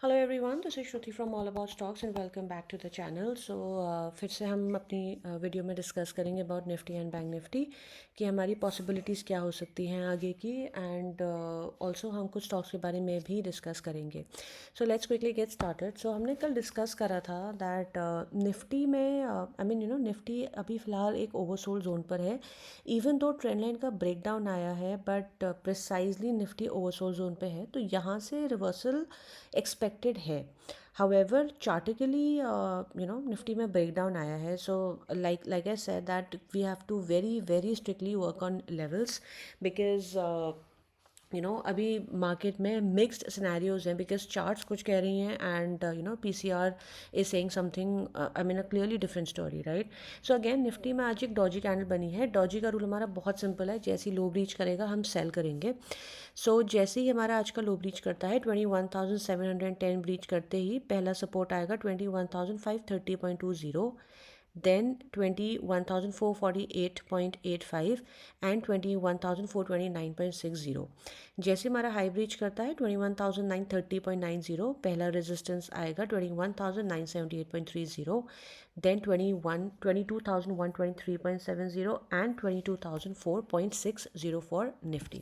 Hello everyone, this is Shruti from All About Stocks and welcome back to the channel. So फिर से हम अपनी video में discuss करेंगे about Nifty and bank Nifty कि हमारी पॉसिबिलिटीज़ क्या हो सकती हैं आगे की, एंड ऑल्सो हम कुछ स्टॉक्स के बारे में भी डिस्कस करेंगे। So let's quickly get started. So हमने कल डिस्कस करा था दैट निफ्टी में निफ्टी अभी फ़िलहाल एक ओवरसोल्ड जोन पर है। इवन दो ट्रेंड लाइन का ब्रेकडाउन आया है, but precisely Nifty oversold zone पे है, तो यहाँ से रिवर्सल एक्सपेक्टेड है। हाउएवर चार्टिकली निफ्टी में ब्रेकडाउन आया है, so like I said that we have to very very strictly work on levels, because अभी मार्केट में मिक्स्ड सिनेरियोज हैं, बिकॉज चार्ट्स कुछ कह रही हैं and PCR is saying something, I mean uh clearly different story, right. So again Nifty में आज एक डॉजी कैंडल बनी है। डॉजी का रूल हमारा बहुत सिंपल है, जैसे ही लो ब्रीच करेगा हम सेल करेंगे। सो जैसे ही हमारा आज का लो ब्रीच करता है 21,710 ब्रीच करते ही पहला सपोर्ट आएगा 21,530.20, then 21,448.85 एंड 21,429.60। जैसे हमारा हाई ब्रीच करता है 21,930.90, पहला रेजिस्टेंस आएगा 21,978.30, then 22,123.70 and 22,004.60 for Nifty.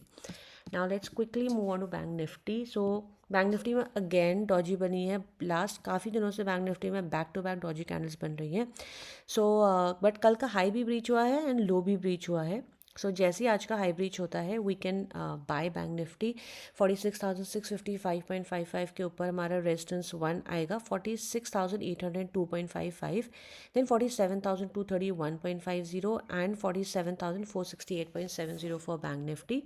Now let's quickly move on to Bank Nifty. So Bank Nifty में अगेन डॉजी बनी है। लास्ट काफ़ी दिनों से बैंक निफ्टी में back to back doji candles बन रही हैं। सो बट कल का हाई भी ब्रीच हुआ है एंड लो भी ब्रीच हुआ है। सो जैसे ही आज का हाई ब्रीच होता है we can buy Bank Nifty 46,655.55 के ऊपर। हमारा रेजिस्टेंस वन आएगा 46,802.55, then 47,231.50 and 47,468.70 for Bank Nifty.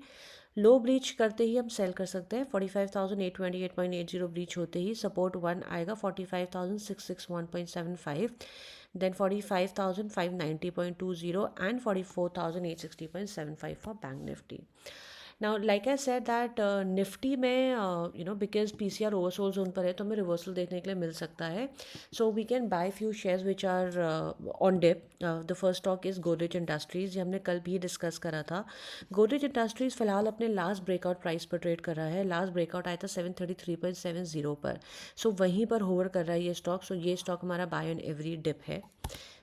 Low breach करते ही हम सेल कर सकते हैं। 45,828.80 ब्रीच होते ही सपोर्ट वन आएगा 45,661.75, then 45,590.20 and 44,860.75 for Bank Nifty. Now like I said that Nifty में बिकॉज पीसीआर ओवरसोल्ड जोन पर है तो हमें रिवर्सल देखने के लिए मिल सकता है। So we can buy few shares which are on dip. The first stock is Godrej Industries, ये हमने कल भी डिस्कस करा था। गोदरेज इंडस्ट्रीज़ फिलहाल अपने लास्ट ब्रेकआउट प्राइस पर ट्रेड कर रहा है। लास्ट ब्रेकआउट आया था 733.70 पर। सो वहीं पर होवर कर रहा है ये स्टॉक। सो ये स्टॉक हमारा बाय ऑन एवरी डिप है।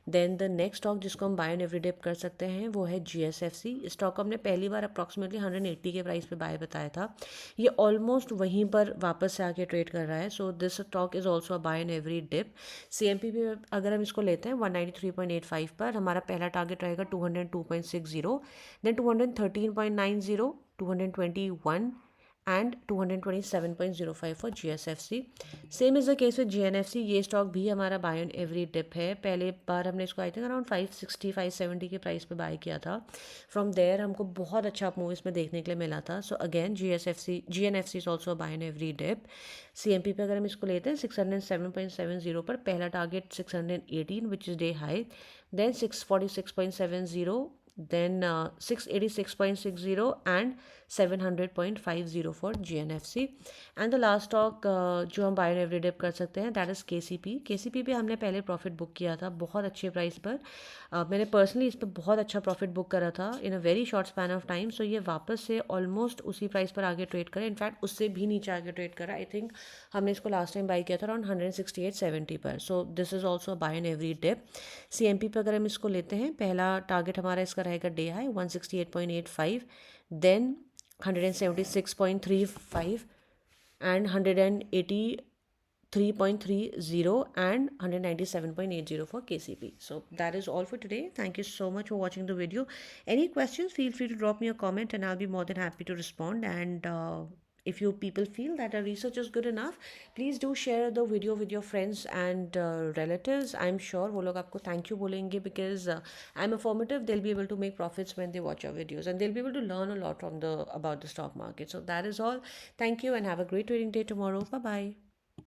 देन द नेक्स्ट स्टॉक जिसको हम बाय ऑन एवरी डिप कर सकते हैं वो है जीएसएफसी। इस स्टॉक को हमने पहली बार अप्रॉक्सीमेटली 180 के प्राइस पे बाय बताया था। ये ऑलमोस्ट वहीं पर वापस से आके ट्रेड कर रहा है। So this stock is also buy on every dip. CMP भी अगर हम इसको लेते हैं 193.85 पर, हमारा पहला टारगेट रहेगा 202.60, then 213.90, 221 and 227.05 for GSFC. Same is the case with GNFC। ये स्टॉक भी हमारा बाय ऑन एवरी डिप है। पहले बार हमने इसको आई थिंक अराउंड 560 570 के प्राइस पे बाय किया था। फ्रॉम देयर हमको बहुत अच्छा मूव इसमें देखने के लिए मिला था। So again GNFC is also buy on every dip. CMP पे अगर हम इसको लेते हैं 607.70 पर, पहला target 618 which is day high, then 646.70, then 686.60 and 700.50 for GNFC। And the last stock जो हम बाय ऑन एवरी डिप कर सकते हैं दैट इज़ केसीपी पे हमने पहले प्रॉफिट बुक किया था बहुत अच्छे प्राइस पर। मैंने पर्सनली इस पर बहुत अच्छा प्रॉफिट बुक करा था in a very short span of time. So ये वापस से ऑलमोस्ट उसी प्राइस पर आगे ट्रेड करा, इनफैक्ट उससे भी नीचे आगे ट्रेड करा। आई थिंक हमने इसको लास्ट टाइम बाय किया था अराउंड 168.70 पर। So this is also buy on every dip. CMP पे अगर हम इसको लेते हैं पहला टारगेट हमारा इसका रहेगा day high 168.85, then 176.35 and 183.30 and 197.80 for KCP. So that is all for today. Thank you so much for watching the video. Any questions, feel free to drop me a comment and I'll be more than happy to respond. And if you people feel that our research is good enough, please do share the video with your friends and relatives. I'm sure वो लोग आपको thank you बोलेंगे, because I'm affirmative they'll be able to make profits when they watch our videos and they'll be able to learn a lot from about the stock market. So that is all. Thank you and have a great trading day tomorrow. Bye bye.